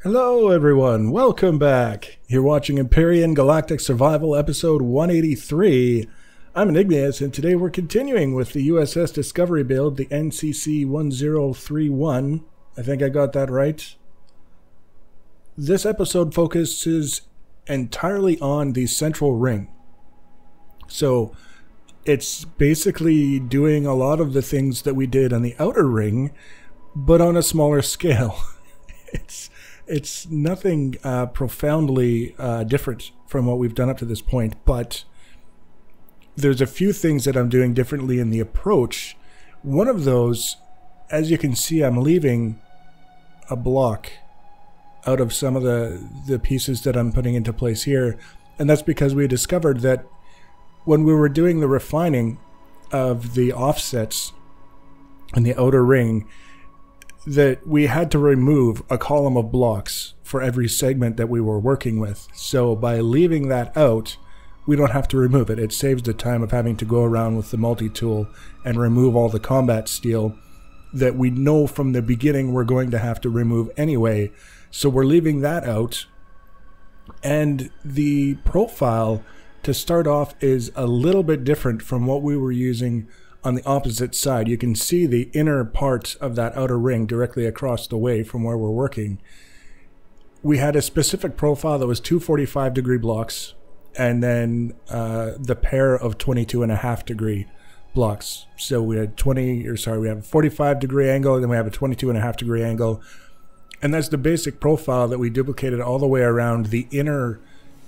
Hello everyone, welcome back. You're watching Empyrion Galactic Survival episode 183. I'm Igneous, and today we're continuing with the USS Discovery build, the NCC-1031. I think I got that right. This episode focuses entirely on the central ring. So it's basically doing a lot of the things that we did on the outer ring, but on a smaller scale. It's nothing profoundly different from what we've done up to this point, but there's a few things that I'm doing differently in the approach. One of those, as you can see, I'm leaving a block out of some of the pieces that I'm putting into place here, and that's because we discovered that when we were doing the refining of the offsets in the outer ring, that we had to remove a column of blocks for every segment that we were working with. So by leaving that out, we don't have to remove it. It saves the time of having to go around with the multi-tool and remove all the combat steel that we know from the beginning we're going to have to remove anyway. So we're leaving that out. And the profile to start off is a little bit different from what we were using on the opposite side. You can see the inner part of that outer ring directly across the way from where we're working. We had a specific profile that was 245 degree blocks, and then the pair of 22.5 degree blocks. So we had we have a 45 degree angle, and then we have a 22.5 degree angle. And that's the basic profile that we duplicated all the way around the inner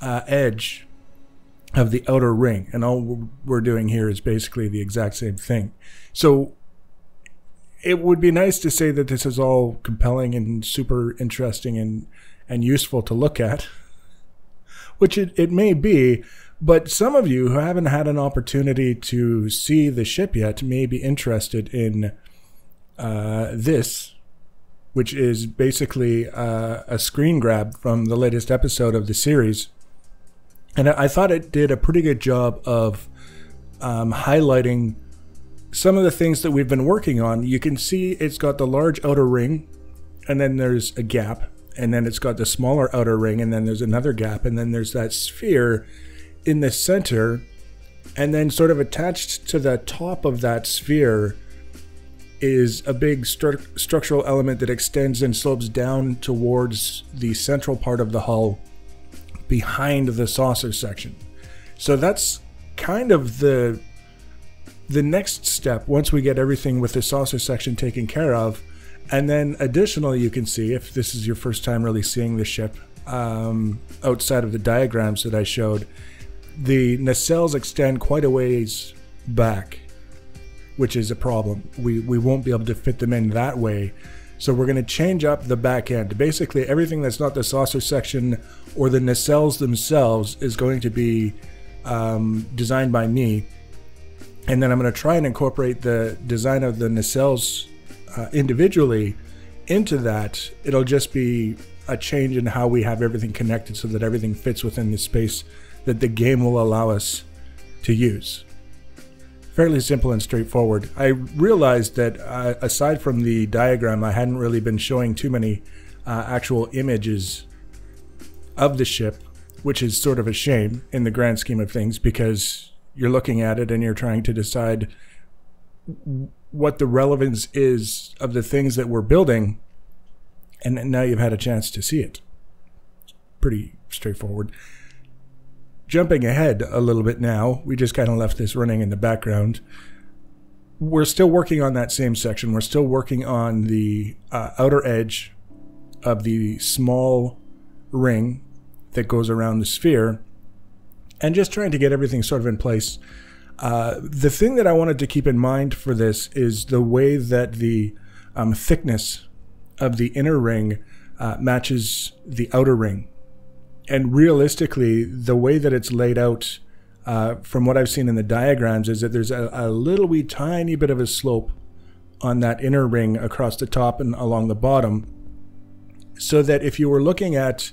edge of the outer ring, and all we're doing here is basically the exact same thing. So it would be nice to say that this is all compelling and super interesting and useful to look at, which it may be, but some of you who haven't had an opportunity to see the ship yet may be interested in this, which is basically a screen grab from the latest episode of the series. And I thought it did a pretty good job of highlighting some of the things that we've been working on. You can see it's got the large outer ring, and then there's a gap, and then it's got the smaller outer ring, and then there's another gap, and then there's that sphere in the center, and then sort of attached to the top of that sphere is a big structural element that extends and slopes down towards the central part of the hull, behind the saucer section. So that's kind of the next step once we get everything with the saucer section taken care of. And then additionally, you can see, if this is your first time really seeing the ship outside of the diagrams that I showed, the nacelles extend quite a ways back, which is a problem. We won't be able to fit them in that way. So we're going to change up the back end. Basically, everything that's not the saucer section or the nacelles themselves is going to be designed by me. And then I'm going to try and incorporate the design of the nacelles individually into that. It'll just be a change in how we have everything connected so that everything fits within the space that the game will allow us to use. Fairly simple and straightforward. I realized that aside from the diagram, I hadn't really been showing too many actual images of the ship, which is sort of a shame in the grand scheme of things, because you're looking at it and you're trying to decide what the relevance is of the things that we're building, and now you've had a chance to see it. Pretty straightforward. Jumping ahead a little bit now, we just kind of left this running in the background. We're still working on that same section. We're still working on the outer edge of the small ring that goes around the sphere, and just trying to get everything sort of in place. The thing that I wanted to keep in mind for this is the way that the thickness of the inner ring matches the outer ring. And realistically, the way that it's laid out, from what I've seen in the diagrams, is that there's a little wee tiny bit of a slope on that inner ring across the top and along the bottom, so that if you were looking at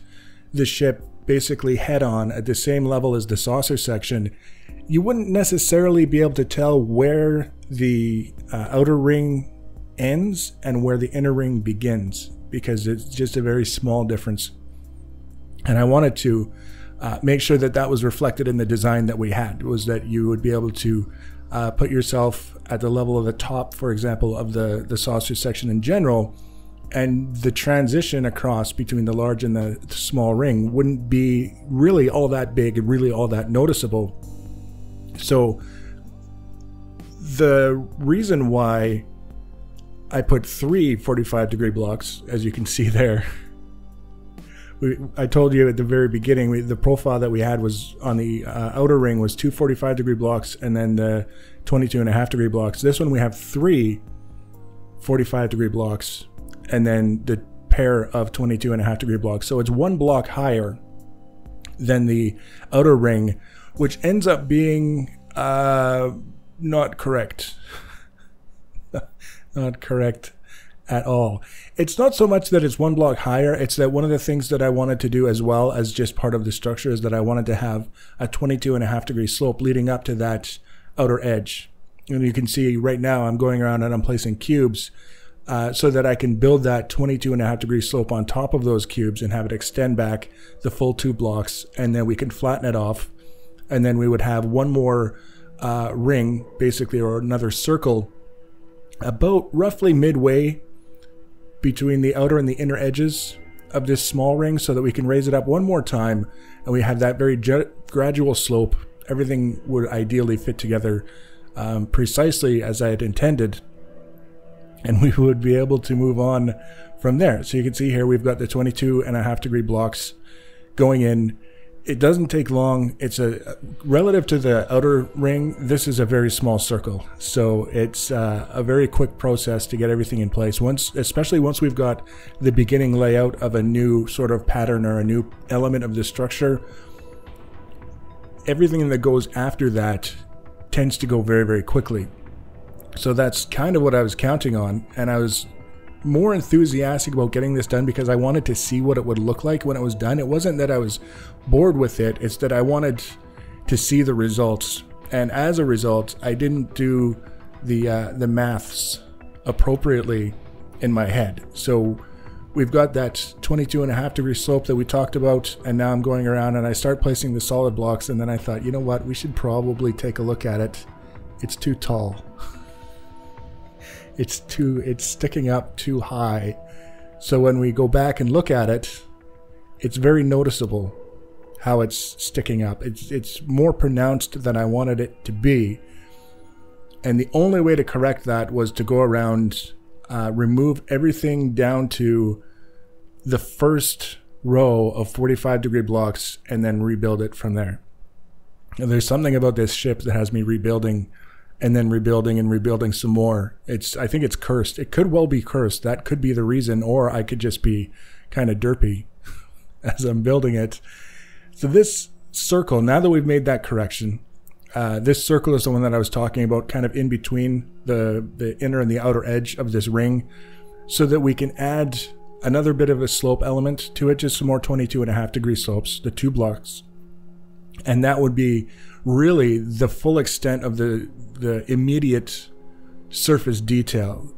the ship basically head-on at the same level as the saucer section, you wouldn't necessarily be able to tell where the outer ring ends and where the inner ring begins. because it's just a very small difference. And I wanted to make sure that that was reflected in the design that we had, was that you would be able to put yourself at the level of the top, for example, of the saucer section in general, and the transition across between the large and the small ring wouldn't be really all that big and really all that noticeable. So the reason why I put 3 45-degree blocks, as you can see there, I told you at the very beginning, the profile that we had was on the outer ring was 2 45-degree blocks and then the 22.5-degree blocks. This one we have 3 45-degree blocks and then the pair of 22.5-degree blocks. So it's 1 block higher than the outer ring, which ends up being not correct. Not correct at all. It's not so much that it's 1 block higher, it's that one of the things that I wanted to do as well as just part of the structure is that I wanted to have a 22.5-degree slope leading up to that outer edge. And you can see right now I'm going around and I'm placing cubes so that I can build that 22.5-degree slope on top of those cubes and have it extend back the full 2 blocks, and then we can flatten it off, and then we would have one more ring basically, or another circle about roughly midway between the outer and the inner edges of this small ring, so that we can raise it up one more time and we have that very gradual slope. Everything would ideally fit together precisely as I had intended, and we would be able to move on from there. So you can see here we've got the 22.5-degree blocks going in. It doesn't take long. It's relative to the outer ring, this is a very small circle. So it's a very quick process to get everything in place. Especially once we've got the beginning layout of a new sort of pattern or a new element of the structure, everything that goes after that tends to go very, very quickly. So that's kind of what I was counting on, and I was more enthusiastic about getting this done because I wanted to see what it would look like when it was done. It wasn't that I was bored with it, it's that I wanted to see the results. And as a result, I didn't do the maths appropriately in my head. So we've got that 22.5-degree slope that we talked about, and now I'm going around and I start placing the solid blocks, and then I thought, you know what, we should probably take a look at it. It's too tall. It's sticking up too high. So when we go back and look at it, it's very noticeable how it's sticking up. It's more pronounced than I wanted it to be. And the only way to correct that was to go around, remove everything down to the first row of 45-degree blocks and then rebuild it from there. And there's something about this ship that has me rebuilding and then rebuilding and rebuilding some more. I think it's cursed. It could well be cursed. That could be the reason, or I could just be kind of derpy as I'm building it. So this circle, now that we've made that correction, this circle is the one that I was talking about, kind of in between the inner and the outer edge of this ring, so that we can add another bit of a slope element to it, just some more 22.5-degree slopes, the 2 blocks. And that would be really the full extent of the immediate surface detail.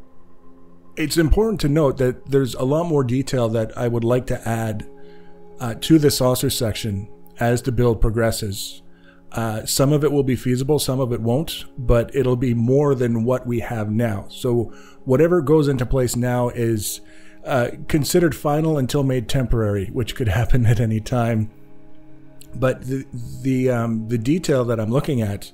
It's important to note that there's a lot more detail that I would like to add to the saucer section as the build progresses. Some of it will be feasible, some of it won't, but it'll be more than what we have now. So whatever goes into place now is considered final until made temporary, which could happen at any time. But the detail that I'm looking at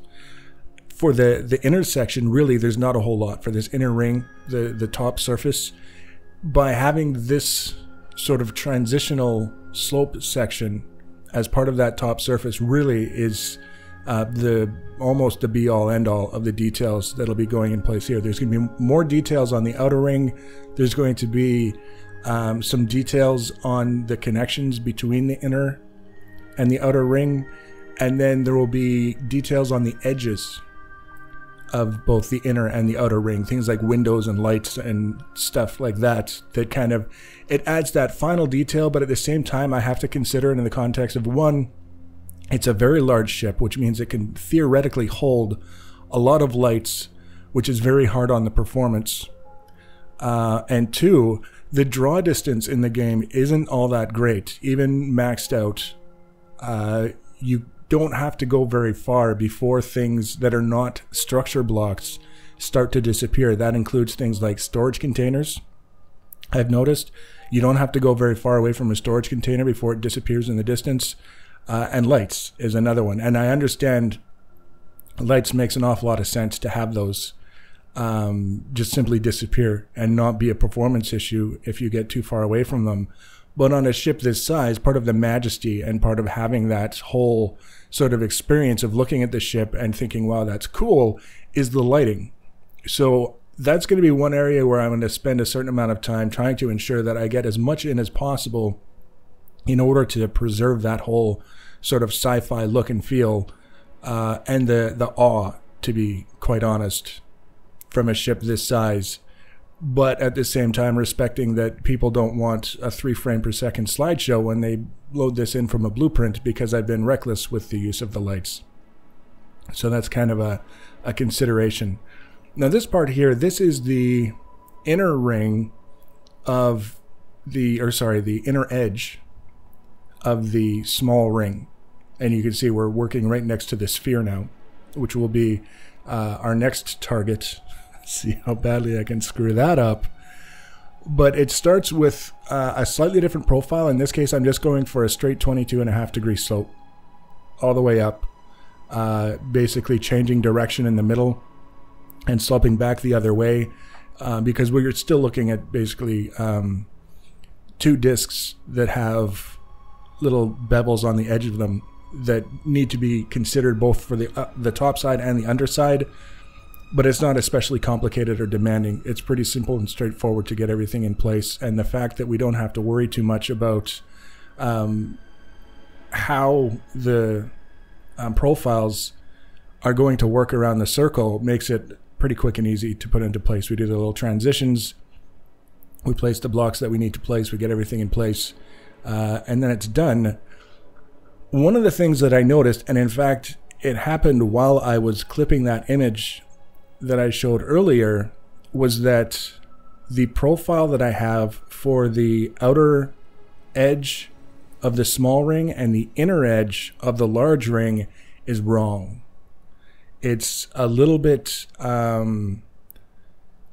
for the inner section, really there's not a whole lot for this inner ring, the top surface. By having this sort of transitional slope section as part of that top surface really is almost the be-all end-all of the details that'll be going in place here. There's going to be more details on the outer ring. There's going to be some details on the connections between the inner and the outer ring, and then there will be details on the edges of both the inner and the outer ring, things like windows and lights and stuff like that, that kind of, it adds that final detail. But at the same time, I have to consider it in the context of, one, it's a very large ship, which means it can theoretically hold a lot of lights, which is very hard on the performance. And two, the draw distance in the game isn't all that great. Even maxed out, you don't have to go very far before things that are not structure blocks start to disappear. That includes things like storage containers. I've noticed you don't have to go very far away from a storage container before it disappears in the distance. And lights is another one. And I understand lights makes an awful lot of sense to have those just simply disappear and not be a performance issue if you get too far away from them. But on a ship this size, part of the majesty and part of having that whole sort of experience of looking at the ship and thinking, wow, that's cool, is the lighting. So that's going to be one area where I'm going to spend a certain amount of time trying to ensure that I get as much in as possible in order to preserve that whole sort of sci-fi look and feel and the awe, to be quite honest, from a ship this size. But at the same time, respecting that people don't want a 3 frame per second slideshow when they load this in from a blueprint, because I've been reckless with the use of the lights. So that's kind of a consideration. Now this part here, this is the inner ring of the inner edge of the small ring. And you can see we're working right next to the sphere now, which will be our next target. See how badly I can screw that up. But it starts with a slightly different profile. In this case, I'm just going for a straight 22.5 degree slope all the way up, basically changing direction in the middle and sloping back the other way, because we're still looking at basically 2 discs that have little bevels on the edge of them that need to be considered both for the top side and the underside. But it's not especially complicated or demanding. It's pretty simple and straightforward to get everything in place. And the fact that we don't have to worry too much about how the profiles are going to work around the circle makes it pretty quick and easy to put into place. We do the little transitions. We place the blocks that we need to place. We get everything in place. And then it's done. One of the things that I noticed, and in fact, it happened while I was clipping that image that I showed earlier, was that the profile that I have for the outer edge of the small ring and the inner edge of the large ring is wrong. It's a little bit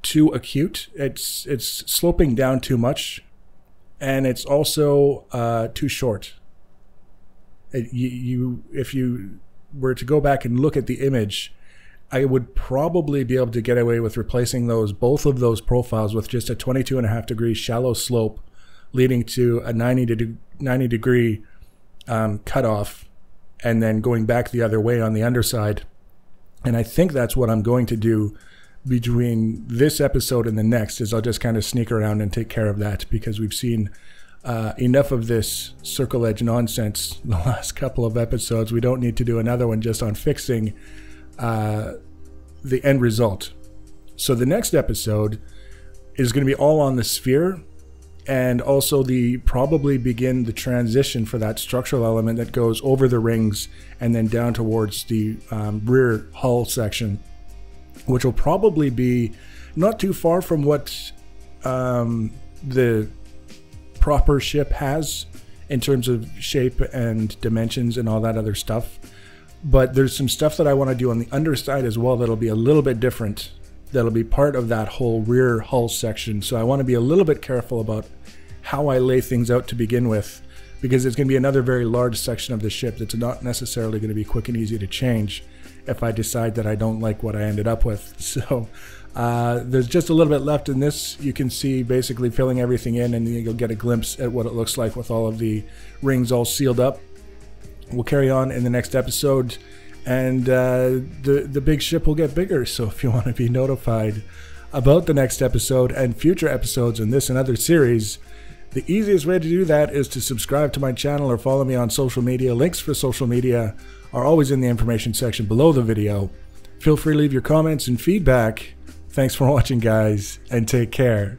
too acute. It's sloping down too much, and it's also too short. If you were to go back and look at the image, I would probably be able to get away with replacing both of those profiles with just a 22.5 degree shallow slope leading to a 90 degree cutoff, and then going back the other way on the underside. And I think that's what I'm going to do between this episode and the next, is I'll just kind of sneak around and take care of that, because we've seen enough of this circle edge nonsense the last couple of episodes. We don't need to do another one just on fixing the end result. So the next episode is going to be all on the sphere, and also probably begin the transition for that structural element that goes over the rings and then down towards the rear hull section, which will probably be not too far from what the proper ship has in terms of shape and dimensions and all that other stuff. But there's some stuff that I want to do on the underside as well that'll be a little bit different. That'll be part of that whole rear hull section. So I want to be a little bit careful about how I lay things out to begin with, because it's going to be another very large section of the ship that's not necessarily going to be quick and easy to change if I decide that I don't like what I ended up with. So there's just a little bit left in this. You can see basically filling everything in, and you'll get a glimpse at what it looks like with all of the rings all sealed up. We'll carry on in the next episode, and the big ship will get bigger. So if you want to be notified about the next episode and future episodes in this and other series, the easiest way to do that is to subscribe to my channel or follow me on social media. Links for social media are always in the information section below the video. Feel free to leave your comments and feedback. Thanks for watching, guys, and take care.